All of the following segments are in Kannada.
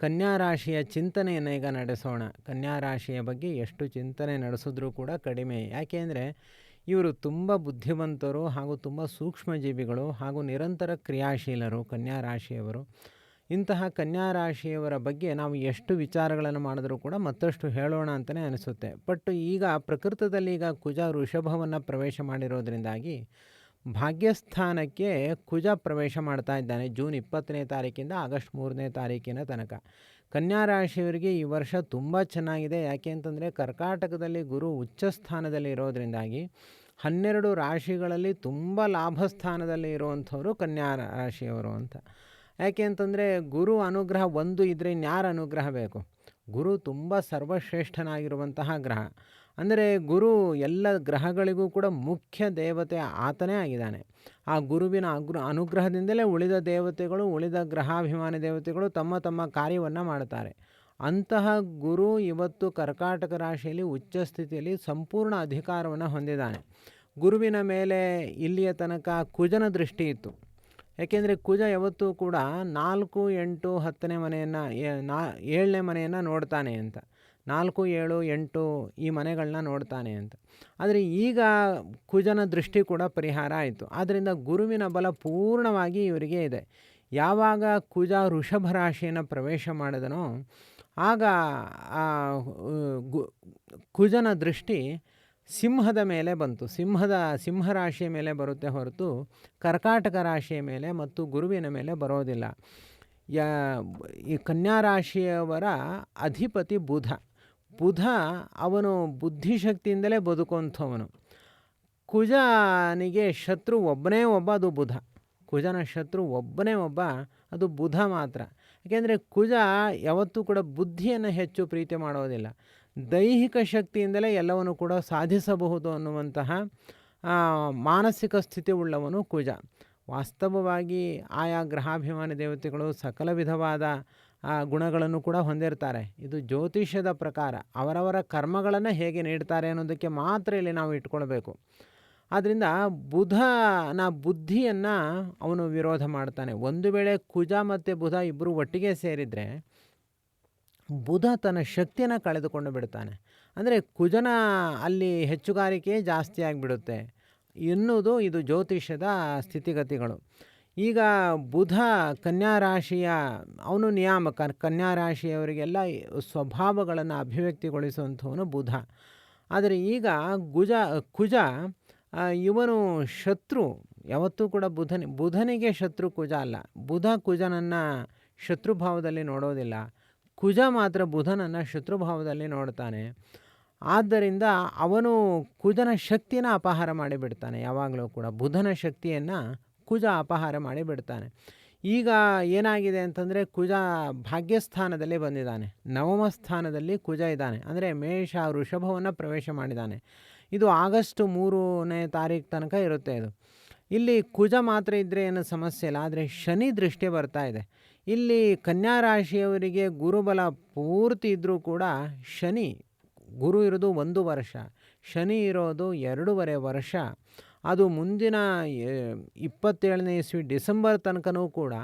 ಕನ್ಯಾ ರಾಶಿಯ ಚಿಂತನೆಯನ್ನು ಈಗ ನಡೆಸೋಣ. ಕನ್ಯಾ ರಾಶಿಯ ಬಗ್ಗೆ ಎಷ್ಟು ಚಿಂತನೆ ನಡೆಸಿದ್ರೂ ಕೂಡ ಕಡಿಮೆ. ಯಾಕೆ ಅಂದರೆ ಇವರು ತುಂಬ ಬುದ್ಧಿವಂತರು ಹಾಗೂ ತುಂಬ ಸೂಕ್ಷ್ಮಜೀವಿಗಳು ಹಾಗೂ ನಿರಂತರ ಕ್ರಿಯಾಶೀಲರು ಕನ್ಯಾ ರಾಶಿಯವರು. ಇಂತಹ ಕನ್ಯಾ ರಾಶಿಯವರ ಬಗ್ಗೆ ನಾವು ಎಷ್ಟು ವಿಚಾರಗಳನ್ನು ಮಾಡಿದ್ರೂ ಕೂಡ ಮತ್ತಷ್ಟು ಹೇಳೋಣ ಅಂತಲೇ ಅನಿಸುತ್ತೆ. ಬಟ್ ಈಗ ಪ್ರಕೃತದಲ್ಲಿ ಈಗ ಕುಜ ವೃಷಭವನ್ನು ಪ್ರವೇಶ ಮಾಡಿರೋದ್ರಿಂದಾಗಿ ಭಾಗ್ಯಸ್ಥಾನಕ್ಕೆ ಕುಜ ಪ್ರವೇಶ ಮಾಡ್ತಾ ಇದ್ದಾನೆ ಜೂನ್ 20ನೇ ತಾರೀಕಿಂದ ಆಗಸ್ಟ್ 3ನೇ ತಾರೀಕಿನ ತನಕ. ಕನ್ಯಾ ರಾಶಿಯವರಿಗೆ ಈ ವರ್ಷ ತುಂಬ ಚೆನ್ನಾಗಿದೆ. ಯಾಕೆ ಅಂತಂದರೆ ಕರ್ಕಾಟಕದಲ್ಲಿ ಗುರು ಉಚ್ಚ ಸ್ಥಾನದಲ್ಲಿ ಇರೋದ್ರಿಂದಾಗಿ 12 ರಾಶಿಗಳಲ್ಲಿ ತುಂಬ ಲಾಭ ಸ್ಥಾನದಲ್ಲಿ ಇರುವಂಥವರು ಕನ್ಯಾ ರಾಶಿಯವರು ಅಂತ. ಯಾಕೆ ಅಂತಂದರೆ ಗುರು ಅನುಗ್ರಹ ಒಂದು ಇದ್ದರೆ ಇನ್ಯಾರ ಅನುಗ್ರಹ ಬೇಕು? ಗುರು ತುಂಬ ಸರ್ವಶ್ರೇಷ್ಠನಾಗಿರುವಂತಹ ಗ್ರಹ. ಅಂದರೆ ಗುರು ಎಲ್ಲ ಗ್ರಹಗಳಿಗೂ ಕೂಡ ಮುಖ್ಯ ದೇವತೆ ಆತನೇ ಆಗಿದ್ದಾನೆ. ಆ ಗುರುವಿನ ಅನುಗ್ರಹದಿಂದಲೇ ಉಳಿದ ದೇವತೆಗಳು, ಉಳಿದ ಗ್ರಹಾಭಿಮಾನಿ ದೇವತೆಗಳು ತಮ್ಮ ತಮ್ಮ ಕಾರ್ಯವನ್ನು ಮಾಡ್ತಾರೆ. ಅಂತಹ ಗುರು ಇವತ್ತು ಕರ್ಕಾಟಕ ರಾಶಿಯಲ್ಲಿ ಉಚ್ಚ ಸ್ಥಿತಿಯಲ್ಲಿ ಸಂಪೂರ್ಣ ಅಧಿಕಾರವನ್ನು ಹೊಂದಿದ್ದಾನೆ. ಗುರುವಿನ ಮೇಲೆ ಇಲ್ಲಿಯ ತನಕ ಕುಜನ ದೃಷ್ಟಿ ಇತ್ತು. ಏಕೆಂದರೆ ಕುಜ ಯಾವತ್ತೂ ಕೂಡ 4, 8, 10ನೇ ಮನೆಯನ್ನು 7ನೇ ಮನೆಯನ್ನು ನೋಡ್ತಾನೆ ಅಂತ. 4, 7, 8 ಈ ಮನೆಗಳನ್ನ ನೋಡ್ತಾನೆ ಅಂತ. ಆದರೆ ಈಗ ಕುಜನ ದೃಷ್ಟಿ ಕೂಡ ಪರಿಹಾರ ಆಯಿತು. ಆದ್ದರಿಂದ ಗುರುವಿನ ಬಲ ಪೂರ್ಣವಾಗಿ ಇವರಿಗೆ ಇದೆ. ಯಾವಾಗ ಕುಜ ವೃಷಭ ರಾಶಿಯನ್ನು ಪ್ರವೇಶ ಮಾಡಿದನೋ ಆಗ ಕುಜನ ದೃಷ್ಟಿ ಸಿಂಹದ ಮೇಲೆ ಬಂತು. ಸಿಂಹ ರಾಶಿಯ ಮೇಲೆ ಬರುತ್ತೆ ಹೊರತು ಕರ್ಕಾಟಕ ರಾಶಿಯ ಮೇಲೆ ಮತ್ತು ಗುರುವಿನ ಮೇಲೆ ಬರೋದಿಲ್ಲ. ಈ ಕನ್ಯಾ ರಾಶಿಯವರ ಅಧಿಪತಿ ಬುಧ ಅವನು ಬುದ್ಧಿಶಕ್ತಿಯಿಂದಲೇ ಬದುಕುವಂಥವನು. ಕುಜನಿಗೆ ಶತ್ರು ಒಬ್ಬನೇ ಒಬ್ಬ, ಅದು ಬುಧ. ಕುಜನ ಶತ್ರು ಒಬ್ಬನೇ ಒಬ್ಬ, ಅದು ಬುಧ ಮಾತ್ರ. ಯಾಕೆಂದರೆ ಕುಜ ಯಾವತ್ತೂ ಕೂಡ ಬುದ್ಧಿಯನ್ನು ಹೆಚ್ಚು ಪ್ರೀತಿ ಮಾಡೋದಿಲ್ಲ. ದೈಹಿಕ ಶಕ್ತಿಯಿಂದಲೇ ಎಲ್ಲವನ್ನು ಕೂಡ ಸಾಧಿಸಬಹುದು ಅನ್ನುವಂತಹ ಮಾನಸಿಕ ಸ್ಥಿತಿ ಉಳ್ಳವನು ಕುಜ. ವಾಸ್ತವವಾಗಿ ಆಯಾ ಗ್ರಹಾಭಿಮಾನಿ ದೇವತೆಗಳು ಸಕಲ ವಿಧವಾದ ಗುಣಗಳನ್ನು ಕೂಡ ಹೊಂದಿರ್ತಾರೆ. ಇದು ಜ್ಯೋತಿಷ್ಯದ ಪ್ರಕಾರ ಅವರವರ ಕರ್ಮಗಳನ್ನು ಹೇಗೆ ನೀಡ್ತಾರೆ ಅನ್ನೋದಕ್ಕೆ ಮಾತ್ರ ಇಲ್ಲಿ ನಾವು ಇಟ್ಕೊಳ್ಬೇಕು. ಆದ್ದರಿಂದ ಬುಧನ ಬುದ್ಧಿಯನ್ನು ಅವನು ವಿರೋಧ ಮಾಡ್ತಾನೆ. ಒಂದು ವೇಳೆ ಕುಜ ಮತ್ತು ಬುಧ ಇಬ್ಬರು ಒಟ್ಟಿಗೆ ಸೇರಿದರೆ ಬುಧ ತನ್ನ ಶಕ್ತಿಯನ್ನು ಕಳೆದುಕೊಂಡು ಬಿಡ್ತಾನೆ. ಅಂದರೆ ಕುಜನ ಅಲ್ಲಿ ಹೆಚ್ಚುಗಾರಿಕೆ ಜಾಸ್ತಿ ಆಗಿಬಿಡುತ್ತೆ ಎನ್ನುವುದು ಇದು ಜ್ಯೋತಿಷ್ಯದ ಸ್ಥಿತಿಗತಿಗಳು. ಈಗ ಬುಧ ಕನ್ಯಾ ರಾಶಿಯ ಅವನು ನಿಯಾಮಕ. ಕನ್ಯಾ ರಾಶಿಯವರಿಗೆಲ್ಲ ಸ್ವಭಾವಗಳನ್ನು ಅಭಿವ್ಯಕ್ತಿಗೊಳಿಸುವಂಥವನು ಬುಧ. ಆದರೆ ಈಗ ಕುಜ ಇವನು ಶತ್ರು. ಯಾವತ್ತೂ ಕೂಡ ಬುಧನಿಗೆ ಶತ್ರು ಕುಜ ಅಲ್ಲ. ಬುಧ ಕುಜನನ್ನು ಶತ್ರುಭಾವದಲ್ಲಿ ನೋಡೋದಿಲ್ಲ. ಕುಜ ಮಾತ್ರ ಬುಧನನ್ನು ಶತ್ರುಭಾವದಲ್ಲಿ ನೋಡ್ತಾನೆ. ಆದ್ದರಿಂದ ಅವನು ಕುಜನ ಶಕ್ತಿನ ಅಪಹಾರ ಮಾಡಿಬಿಡ್ತಾನೆ. ಯಾವಾಗಲೂ ಕೂಡ ಬುಧನ ಶಕ್ತಿಯನ್ನು ಕುಜ ಅಪಹಾರ ಮಾಡಿಬಿಡ್ತಾನೆ. ಈಗ ಏನಾಗಿದೆ ಅಂತಂದರೆ ಕುಜ ಭಾಗ್ಯಸ್ಥಾನದಲ್ಲಿ ಬಂದಿದ್ದಾನೆ. 9ಮ ಸ್ಥಾನದಲ್ಲಿ ಕುಜ ಇದ್ದಾನೆ. ಅಂದರೆ ಮೇಷ ವೃಷಭವನ್ನು ಪ್ರವೇಶ ಮಾಡಿದ್ದಾನೆ. ಇದು ಆಗಸ್ಟ್ 3ನೇ ತಾರೀಕು ತನಕ ಇರುತ್ತೆ. ಇಲ್ಲಿ ಕುಜ ಮಾತ್ರ ಇದ್ದರೆ ಏನು ಸಮಸ್ಯೆ ಇಲ್ಲ. ಆದರೆ ಶನಿ ದೃಷ್ಟಿ ಬರ್ತಾ ಇದೆ. ಇಲ್ಲಿ ಕನ್ಯಾ ರಾಶಿಯವರಿಗೆ ಗುರುಬಲ ಪೂರ್ತಿ ಇದ್ದರೂ ಕೂಡ ಗುರು ಇರೋದು 1 ವರ್ಷ, ಶನಿ ಇರೋದು 2.5 ವರ್ಷ. ಅದು ಮುಂದಿನ 27ನೇ ಇಸ್ವಿ ಡಿಸೆಂಬರ್ ತನಕನೂ ಕೂಡ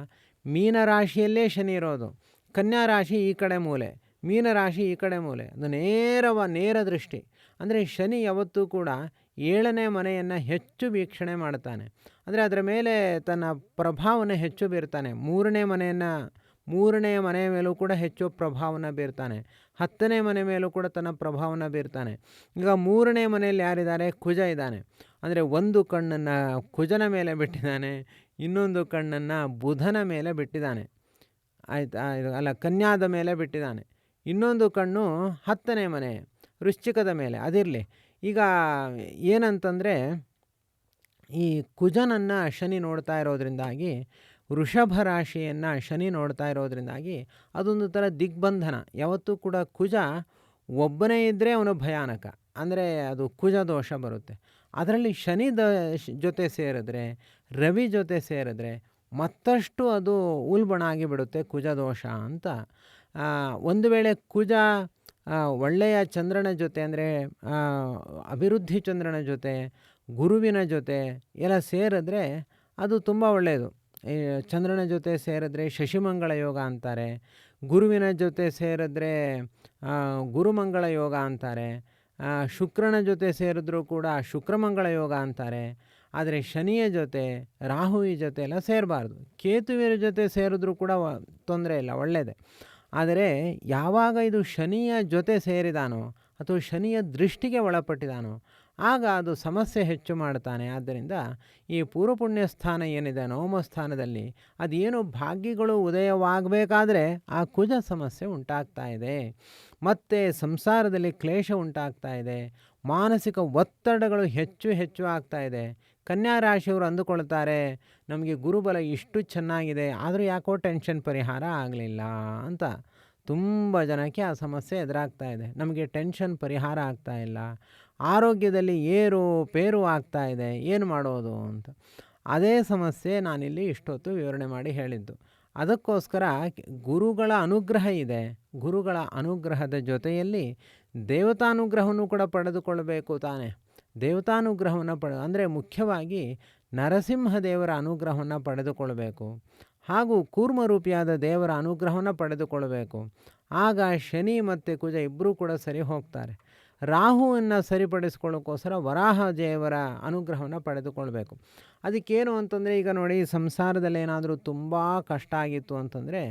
ಮೀನರಾಶಿಯಲ್ಲೇ ಶನಿ ಇರೋದು. ಕನ್ಯಾ ರಾಶಿ ಈ ಕಡೆ ಮೂಲೆ, ಮೀನರಾಶಿ ಈ ಕಡೆ ಮೂಲೆ. ಅದು ನೇರ ದೃಷ್ಟಿ. ಅಂದರೆ ಶನಿ ಯಾವತ್ತೂ ಕೂಡ 7ನೇ ಮನೆಯನ್ನು ಹೆಚ್ಚು ವೀಕ್ಷಣೆ ಮಾಡ್ತಾನೆ. ಅಂದರೆ ಅದರ ಮೇಲೆ ತನ್ನ ಪ್ರಭಾವವನ್ನು ಹೆಚ್ಚು ಬೀರ್ತಾನೆ. 3ನೇ ಮನೆಯ ಮೇಲೂ ಕೂಡ ಹೆಚ್ಚು ಪ್ರಭಾವವನ್ನು ಬೀರ್ತಾನೆ. 10ನೇ ಮನೆ ಮೇಲೂ ಕೂಡ ತನ್ನ ಪ್ರಭಾವವನ್ನು ಬೀರ್ತಾನೆ. ಈಗ 3ನೇ ಮನೆಯಲ್ಲಿ ಯಾರಿದ್ದಾರೆ? ಕುಜ ಇದ್ದಾನೆ. ಅಂದರೆ ಒಂದು ಕಣ್ಣನ್ನು ಕುಜನ ಮೇಲೆ ಬಿಟ್ಟಿದ್ದಾನೆ, ಇನ್ನೊಂದು ಕಣ್ಣನ್ನು ಬುಧನ ಮೇಲೆ ಬಿಟ್ಟಿದ್ದಾನೆ. ಆಯ್ತಾ? ಕನ್ಯಾದ ಮೇಲೆ ಬಿಟ್ಟಿದ್ದಾನೆ. ಇನ್ನೊಂದು ಕಣ್ಣು 10ನೇ ಮನೆ ವೃಶ್ಚಿಕದ ಮೇಲೆ. ಅದಿರಲಿ. ಈಗ ಏನಂತಂದರೆ ಈ ಕುಜನನ್ನು ಶನಿ ನೋಡ್ತಾ ಇರೋದ್ರಿಂದಾಗಿ, ವೃಷಭ ರಾಶಿಯನ್ನು ಶನಿ ನೋಡ್ತಾ ಇರೋದ್ರಿಂದಾಗಿ ಅದೊಂದು ಥರ ದಿಗ್ಬಂಧನ. ಯಾವತ್ತೂ ಕೂಡ ಕುಜ ಒಬ್ಬನೇ ಇದ್ದರೆ ಅವನು ಭಯಾನಕ. ಅಂದರೆ ಅದು ಕುಜ ದೋಷ ಬರುತ್ತೆ. ಅದರಲ್ಲಿ ಶನಿ ಜೊತೆ ಸೇರಿದ್ರೆ, ರವಿ ಜೊತೆ ಸೇರಿದ್ರೆ ಮತ್ತಷ್ಟು ಅದು ಉಲ್ಬಣ ಆಗಿಬಿಡುತ್ತೆ ಕುಜ ದೋಷ ಅಂತ. ಒಂದು ವೇಳೆ ಕುಜ ಒಳ್ಳೆಯ ಚಂದ್ರನ ಜೊತೆ, ಅಂದರೆ ಅಭಿವೃದ್ಧಿ ಚಂದ್ರನ ಜೊತೆ, ಗುರುವಿನ ಜೊತೆ ಎಲ್ಲ ಸೇರಿದ್ರೆ ಅದು ತುಂಬ ಒಳ್ಳೆಯದು. ಚಂದ್ರನ ಜೊತೆ ಸೇರಿದ್ರೆ ಶಶಿಮಂಗಳ ಯೋಗ ಅಂತಾರೆ. ಗುರುವಿನ ಜೊತೆ ಸೇರಿದ್ರೆ ಗುರುಮಂಗಳ ಯೋಗ ಅಂತಾರೆ. ಶುಕ್ರನ ಜೊತೆ ಸೇರಿದ್ರೂ ಕೂಡ ಶುಕ್ರಮಂಗಳ ಯೋಗ ಅಂತಾರೆ. ಆದರೆ ಶನಿಯ ಜೊತೆ, ರಾಹುವಿನ ಜೊತೆ ಎಲ್ಲ ಸೇರಬಾರ್ದು. ಕೇತುವಿನ ಜೊತೆ ಸೇರಿದ್ರೂ ಕೂಡ ತೊಂದರೆ ಇಲ್ಲ, ಒಳ್ಳೆಯದೇ. ಆದರೆ ಯಾವಾಗ ಇದು ಶನಿಯ ಜೊತೆ ಸೇರಿದಾನೋ ಅಥವಾ ಶನಿಯ ದೃಷ್ಟಿಗೆ ಒಳಪಟ್ಟಿದಾನೋ ಆಗ ಅದು ಸಮಸ್ಯೆ ಹೆಚ್ಚು ಮಾಡ್ತಾನೆ. ಆದ್ದರಿಂದ ಈ ಪೂರ್ವಪುಣ್ಯ ಸ್ಥಾನ ಏನಿದೆ ನವಮ ಸ್ಥಾನದಲ್ಲಿ, ಅದೇನು ಭಾಗ್ಯಗಳು ಉದಯವಾಗಬೇಕಾದ್ರೆ ಆ ಕುಜ ಸಮಸ್ಯೆ ಉಂಟಾಗ್ತಾ ಇದೆ. ಮತ್ತು ಸಂಸಾರದಲ್ಲಿ ಕ್ಲೇಶ ಉಂಟಾಗ್ತಾ ಇದೆ. ಮಾನಸಿಕ ಒತ್ತಡಗಳು ಹೆಚ್ಚು ಹೆಚ್ಚು ಆಗ್ತಾ ಇದೆ. ಕನ್ಯಾ ರಾಶಿಯವರು ಅಂದುಕೊಳ್ತಾರೆ, ನಮಗೆ ಗುರುಬಲ ಇಷ್ಟು ಚೆನ್ನಾಗಿದೆ, ಆದರೂ ಯಾಕೋ ಟೆನ್ಷನ್ ಪರಿಹಾರ ಆಗಲಿಲ್ಲ ಅಂತ. ತುಂಬ ಜನಕ್ಕೆ ಆ ಸಮಸ್ಯೆ ಎದುರಾಗ್ತಾ ಇದೆ. ನಮಗೆ ಟೆನ್ಷನ್ ಪರಿಹಾರ ಆಗ್ತಾ ಇಲ್ಲ, ಆರೋಗ್ಯದಲ್ಲಿ ಏರು ಪೇರು ಆಗ್ತಾ ಇದೆ, ಏನು ಮಾಡೋದು ಅಂತ. ಅದೇ ಸಮಸ್ಯೆ ನಾನಿಲ್ಲಿ ಇಷ್ಟೊತ್ತು ವಿವರಣೆ ಮಾಡಿ ಹೇಳಿದ್ದು. ಅದಕ್ಕೋಸ್ಕರ ಗುರುಗಳ ಅನುಗ್ರಹ ಇದೆ. ಗುರುಗಳ ಅನುಗ್ರಹದ ಜೊತೆಯಲ್ಲಿ ದೇವತಾನುಗ್ರಹವನ್ನು ಕೂಡ ಪಡೆದುಕೊಳ್ಳಬೇಕು ತಾನೆ. ದೇವತಾನುಗ್ರಹವನ್ನು ಅಂದರೆ ಮುಖ್ಯವಾಗಿ ನರಸಿಂಹದೇವರ ಅನುಗ್ರಹವನ್ನು ಪಡೆದುಕೊಳ್ಬೇಕು, ಹಾಗೂ ಕೂರ್ಮರೂಪಿಯಾದ ದೇವರ ಅನುಗ್ರಹವನ್ನು ಪಡೆದುಕೊಳ್ಳಬೇಕು. ಆಗ ಶನಿ ಮತ್ತು ಕುಜ ಇಬ್ಬರೂ ಕೂಡ ಸರಿ ಹೋಗ್ತಾರೆ. ರಾಹುವನ್ನು ಸರಿಪಡಿಸ್ಕೊಳ್ಳೋಕ್ಕೋಸ್ಕರ ವರಾಹ ದೇವರ ಅನುಗ್ರಹವನ್ನು ಪಡೆದುಕೊಳ್ಬೇಕು. ಅದಕ್ಕೇನು ಅಂತಂದರೆ, ಈಗ ನೋಡಿ, ಸಂಸಾರದಲ್ಲಿ ಏನಾದರೂ ತುಂಬ ಕಷ್ಟ ಆಗಿತ್ತು ಅಂತಂದರೆ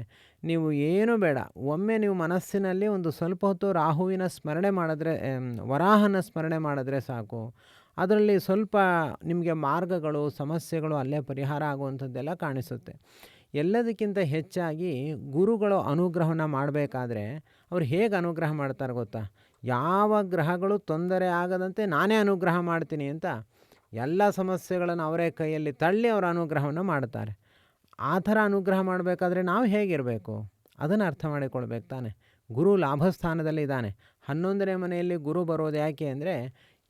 ನೀವು ಏನೂ ಬೇಡ, ಒಮ್ಮೆ ನೀವು ಮನಸ್ಸಿನಲ್ಲಿ ಒಂದು ಸ್ವಲ್ಪ ಹೊತ್ತು ರಾಹುವಿನ ಸ್ಮರಣೆ ಮಾಡಿದ್ರೆ, ವರಾಹನ ಸ್ಮರಣೆ ಮಾಡಿದ್ರೆ ಸಾಕು. ಅದರಲ್ಲಿ ಸ್ವಲ್ಪ ನಿಮಗೆ ಮಾರ್ಗಗಳು, ಸಮಸ್ಯೆಗಳು ಅಲ್ಲೇ ಪರಿಹಾರ ಆಗುವಂಥದ್ದೆಲ್ಲ ಕಾಣಿಸುತ್ತೆ. ಎಲ್ಲದಕ್ಕಿಂತ ಹೆಚ್ಚಾಗಿ ಗುರುಗಳು ಅನುಗ್ರಹವನ್ನು ಮಾಡಬೇಕಾದ್ರೆ ಅವ್ರು ಹೇಗೆ ಅನುಗ್ರಹ ಮಾಡ್ತಾರೆ ಗೊತ್ತಾ? ಯಾವ ಗ್ರಹಗಳು ತೊಂದರೆ ಆಗದಂತೆ ನಾನೇ ಅನುಗ್ರಹ ಮಾಡ್ತೀನಿ ಅಂತ ಎಲ್ಲ ಸಮಸ್ಯೆಗಳನ್ನು ಅವರೇ ಕೈಯಲ್ಲಿ ತಳ್ಳಿ ಅವರ ಅನುಗ್ರಹವನ್ನು ಮಾಡ್ತಾರೆ. ಆ ಥರ ಅನುಗ್ರಹ ಮಾಡಬೇಕಾದ್ರೆ ನಾವು ಹೇಗಿರಬೇಕು ಅದನ್ನು ಅರ್ಥ ಮಾಡಿಕೊಳ್ಬೇಕು ತಾನೆ. ಗುರು ಲಾಭಸ್ಥಾನದಲ್ಲಿದ್ದಾನೆ. 11ನೇ ಮನೆಯಲ್ಲಿ ಗುರು ಬರೋದು ಯಾಕೆ ಅಂದರೆ,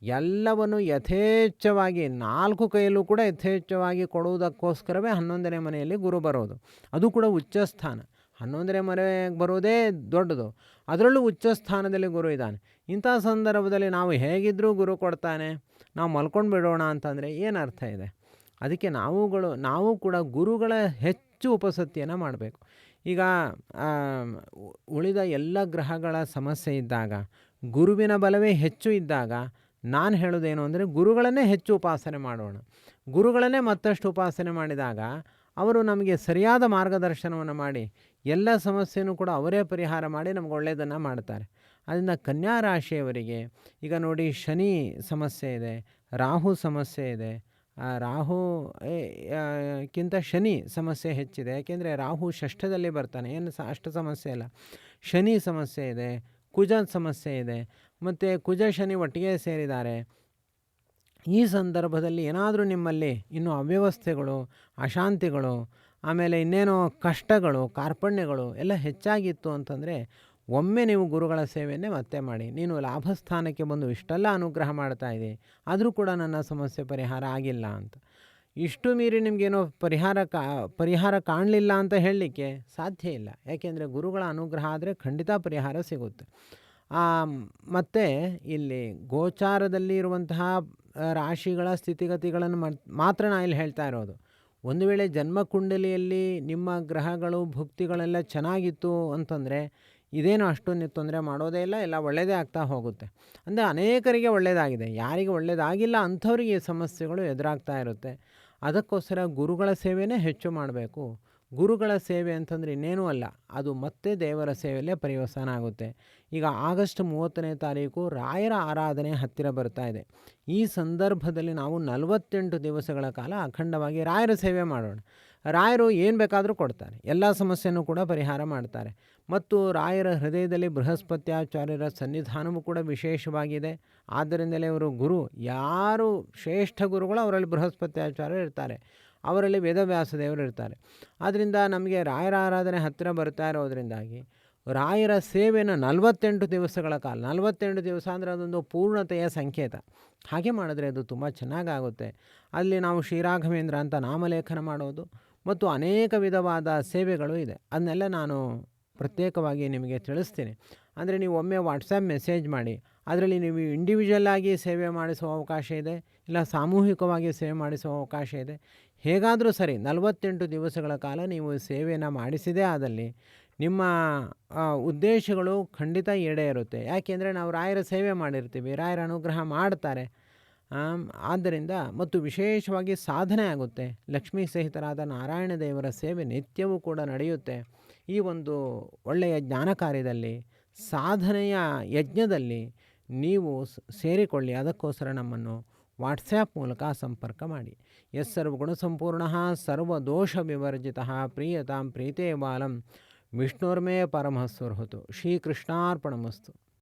ಎಲ್ಲವನ್ನು ಯಥೇಚ್ಛವಾಗಿ 4 ಕೈಯಲ್ಲೂ ಕೂಡ ಯಥೇಚ್ಛವಾಗಿ ಕೊಡುವುದಕ್ಕೋಸ್ಕರವೇ 11ನೇ ಮನೆಯಲ್ಲಿ ಗುರು ಬರೋದು. ಅದು ಕೂಡ ಉಚ್ಚ ಸ್ಥಾನ. 11ನೇ ಮನೆಗೆ ಬರೋದೇ ದೊಡ್ಡದು, ಅದರಲ್ಲೂ ಉಚ್ಚ ಸ್ಥಾನದಲ್ಲಿ ಗುರು ಇದ್ದಾನೆ. ಇಂಥ ಸಂದರ್ಭದಲ್ಲಿ ನಾವು ಹೇಗಿದ್ದರೂ ಗುರು ಕೊಡ್ತಾನೆ, ನಾವು ಮಲ್ಕೊಂಡು ಬಿಡೋಣ ಅಂತಂದರೆ ಏನು ಅರ್ಥ ಇದೆ? ಅದಕ್ಕೆ ನಾವು ಕೂಡ ಗುರುಗಳ ಹೆಚ್ಚು ಉಪಸತಿಯನ್ನು ಮಾಡಬೇಕು. ಈಗ ಉಳಿದ ಎಲ್ಲ ಗ್ರಹಗಳ ಸಮಸ್ಯೆ ಇದ್ದಾಗ, ಗುರುವಿನ ಬಲವೇ ಹೆಚ್ಚು ಇದ್ದಾಗ ನಾನು ಹೇಳೋದೇನು ಅಂದರೆ, ಗುರುಗಳನ್ನೇ ಹೆಚ್ಚು ಉಪಾಸನೆ ಮಾಡೋಣ. ಗುರುಗಳನ್ನೇ ಮತ್ತಷ್ಟು ಉಪಾಸನೆ ಮಾಡಿದಾಗ ಅವರು ನಮಗೆ ಸರಿಯಾದ ಮಾರ್ಗದರ್ಶನವನ್ನು ಮಾಡಿ ಎಲ್ಲ ಸಮಸ್ಯೆಯೂ ಕೂಡ ಅವರೇ ಪರಿಹಾರ ಮಾಡಿ ನಮ್ಗೆ ಒಳ್ಳೆಯದನ್ನು ಮಾಡ್ತಾರೆ. ಅದರಿಂದ ಕನ್ಯಾ ರಾಶಿಯವರಿಗೆ ಈಗ ನೋಡಿ, ಶನಿ ಸಮಸ್ಯೆ ಇದೆ, ರಾಹು ಸಮಸ್ಯೆ ಇದೆ. ರಾಹು ಕ್ಕಿಂತ ಶನಿ ಸಮಸ್ಯೆ ಹೆಚ್ಚಿದೆ. ಯಾಕೆಂದರೆ ರಾಹು ಷಷ್ಠದಲ್ಲಿ ಬರ್ತಾನೆ, ಏನು ಅಷ್ಟು ಸಮಸ್ಯೆ ಇಲ್ಲ. ಶನಿ ಸಮಸ್ಯೆ ಇದೆ, ಕುಜ ಸಮಸ್ಯೆ ಇದೆ, ಮತ್ತು ಕುಜ ಶನಿ ಒಟ್ಟಿಗೆ ಸೇರಿದ್ದಾರೆ. ಈ ಸಂದರ್ಭದಲ್ಲಿ ಏನಾದರೂ ನಿಮ್ಮಲ್ಲಿ ಇನ್ನೂ ಅವ್ಯವಸ್ಥೆಗಳು, ಅಶಾಂತಿಗಳು, ಆಮೇಲೆ ಇನ್ನೇನೋ ಕಷ್ಟಗಳು, ಕಾರ್ಪಣ್ಯಗಳು ಎಲ್ಲ ಹೆಚ್ಚಾಗಿತ್ತು ಅಂತಂದರೆ ಒಮ್ಮೆ ನೀವು ಗುರುಗಳ ಸೇವೆಯನ್ನೇ ಮತ್ತೆ ಮಾಡಿ. ನೀನು ಲಾಭಸ್ಥಾನಕ್ಕೆ ಬಂದು ಇಷ್ಟೆಲ್ಲ ಅನುಗ್ರಹ ಮಾಡ್ತಾ ಇದ್ದೆ, ಆದರೂ ಕೂಡ ನನ್ನ ಸಮಸ್ಯೆ ಪರಿಹಾರ ಆಗಿಲ್ಲ ಅಂತ. ಇಷ್ಟು ಮೀರಿ ನಿಮಗೇನೋ ಪರಿಹಾರ ಕಾಣಲಿಲ್ಲ ಅಂತ ಹೇಳಲಿಕ್ಕೆ ಸಾಧ್ಯ ಇಲ್ಲ. ಯಾಕೆಂದರೆ ಗುರುಗಳ ಅನುಗ್ರಹ ಆದರೆ ಖಂಡಿತ ಪರಿಹಾರ ಸಿಗುತ್ತೆ. ಮತ್ತು ಇಲ್ಲಿ ಗೋಚಾರದಲ್ಲಿ ಇರುವಂತಹ ರಾಶಿಗಳ ಸ್ಥಿತಿಗತಿಗಳನ್ನು ಮಾತ್ರ ನಾನು ಇಲ್ಲಿ ಹೇಳ್ತಾ ಇರೋದು. ಒಂದು ವೇಳೆ ಜನ್ಮಕುಂಡಲಿಯಲ್ಲಿ ನಿಮ್ಮ ಗ್ರಹಗಳು ಭುಕ್ತಿಗಳೆಲ್ಲ ಚೆನ್ನಾಗಿತ್ತು ಅಂತಂದರೆ ಇದೇನು ಅಷ್ಟೊಂದು ತೊಂದರೆ ಮಾಡೋದೇ ಇಲ್ಲ, ಎಲ್ಲ ಒಳ್ಳೆಯದೇ ಆಗ್ತಾ ಹೋಗುತ್ತೆ. ಅಂದರೆ ಅನೇಕರಿಗೆ ಒಳ್ಳೆಯದಾಗಿದೆ, ಯಾರಿಗೆ ಒಳ್ಳೆಯದಾಗಿಲ್ಲ ಅಂಥವ್ರಿಗೆ ಈ ಸಮಸ್ಯೆಗಳು ಎದುರಾಗ್ತಾ ಇರುತ್ತೆ. ಅದಕ್ಕೋಸ್ಕರ ಗುರುಗಳ ಸೇವೆಯೇ ಹೆಚ್ಚು ಮಾಡಬೇಕು. ಗುರುಗಳ ಸೇವೆ ಅಂತಂದರೆ ಇನ್ನೇನೂ ಅಲ್ಲ, ಅದು ಮತ್ತೆ ದೇವರ ಸೇವೆಯಲ್ಲೇ ಪರಿವರ್ತನೆ ಆಗುತ್ತೆ. ಈಗ ಆಗಸ್ಟ್ 30ನೇ ತಾರೀಕು ರಾಯರ ಆರಾಧನೆ ಹತ್ತಿರ ಬರ್ತಾ ಇದೆ. ಈ ಸಂದರ್ಭದಲ್ಲಿ ನಾವು 48 ದಿವಸಗಳ ಕಾಲ ಅಖಂಡವಾಗಿ ರಾಯರ ಸೇವೆ ಮಾಡೋಣ. ರಾಯರು ಏನು ಬೇಕಾದರೂ ಕೊಡ್ತಾರೆ, ಎಲ್ಲ ಸಮಸ್ಯೆನೂ ಕೂಡ ಪರಿಹಾರ ಮಾಡ್ತಾರೆ. ಮತ್ತು ರಾಯರ ಹೃದಯದಲ್ಲಿ ಬೃಹಸ್ಪತ್ಯಾಚಾರ್ಯರ ಸನ್ನಿಧಾನವೂ ಕೂಡ ವಿಶೇಷವಾಗಿದೆ. ಆದ್ದರಿಂದಲೇ ಅವರು ಗುರು, ಯಾರು ಶ್ರೇಷ್ಠ ಗುರುಗಳು ಅವರಲ್ಲಿ ಬೃಹಸ್ಪತ್ಯಾಚಾರ್ಯರು ಇರ್ತಾರೆ, ಅವರಲ್ಲಿ ವೇದವ್ಯಾಸ ದೇವರು ಇರ್ತಾರೆ. ಆದ್ದರಿಂದ ನಮಗೆ ರಾಯರ ಆರಾಧನೆ ಹತ್ತಿರ ಬರ್ತಾ ಇರೋದರಿಂದಾಗಿ ರಾಯರ ಸೇವೆಯನ್ನು 48 ದಿವಸಗಳ ಕಾಲ, 48 ದಿವಸ ಅಂದರೆ ಅದೊಂದು ಪೂರ್ಣತೆಯ ಸಂಕೇತ. ಹಾಗೆ ಮಾಡಿದ್ರೆ ಅದು ತುಂಬ ಚೆನ್ನಾಗಾಗುತ್ತೆ. ಅಲ್ಲಿ ನಾವು ಶ್ರೀರಾಘವೇಂದ್ರ ಅಂತ ನಾಮಲೇಖನ ಮಾಡೋದು ಮತ್ತು ಅನೇಕ ವಿಧವಾದ ಸೇವೆಗಳು ಇದೆ. ಅದನ್ನೆಲ್ಲ ನಾನು ಪ್ರತ್ಯೇಕವಾಗಿ ನಿಮಗೆ ತಿಳಿಸ್ತೀನಿ. ಅಂದರೆ ನೀವು ಒಮ್ಮೆ ವಾಟ್ಸಪ್ ಮೆಸೇಜ್ ಮಾಡಿ, ಅದರಲ್ಲಿ ನೀವು ಇಂಡಿವಿಜುವಲ್ ಆಗಿ ಸೇವೆ ಮಾಡಿಸುವ ಅವಕಾಶ ಇದೆ, ಇಲ್ಲ ಸಾಮೂಹಿಕವಾಗಿ ಸೇವೆ ಮಾಡಿಸುವ ಅವಕಾಶ ಇದೆ. ಹೇಗಾದರೂ ಸರಿ 48 ದಿವಸಗಳ ಕಾಲ ನೀವು ಸೇವೆಯನ್ನು ಮಾಡಿಸಿದೇ ಆದಲ್ಲಿ ನಿಮ್ಮ ಉದ್ದೇಶಗಳು ಖಂಡಿತ ಈಡೇರುತ್ತೆ. ಯಾಕೆಂದರೆ ನಾವು ರಾಯರ ಸೇವೆ ಮಾಡಿರ್ತೀವಿ, ರಾಯರ ಅನುಗ್ರಹ ಮಾಡ್ತಾರೆ. ಆದ್ದರಿಂದ ಮತ್ತು ವಿಶೇಷವಾಗಿ ಸಾಧನೆ ಆಗುತ್ತೆ. ಲಕ್ಷ್ಮೀ ಸಹಿತರಾದ ನಾರಾಯಣ ದೇವರ ಸೇವೆ ನಿತ್ಯವೂ ಕೂಡ ನಡೆಯುತ್ತೆ. ಈ ಒಂದು ಒಳ್ಳೆಯ ಜ್ಞಾನ ಕಾರ್ಯದಲ್ಲಿ, ಸಾಧನೆಯ ಯಜ್ಞದಲ್ಲಿ ನೀವು ಸೇರಿಕೊಳ್ಳಿ. ಅದಕ್ಕೋಸ್ಕರ ನಮ್ಮನ್ನು ವಾಟ್ಸ್ಯಾಪ್ ಮೂಲಕ ಸಂಪರ್ಕ ಮಾಡಿ. ಎಸ್ ಸರ್ವಗುಣ ಸಂಪೂರ್ಣ ಸರ್ವದೋಷ ವಿವರ್ಜಿತ ಪ್ರೀಯತಾಂ ಪ್ರೀತೇ ಬಾಲಂ ವಿಷ್ಣುರ್ಮೇ ಪರಮಃ ಸುರ್ಹುತು. ಶ್ರೀಕೃಷ್ಣಾರ್ಪಣಮಸ್ತು.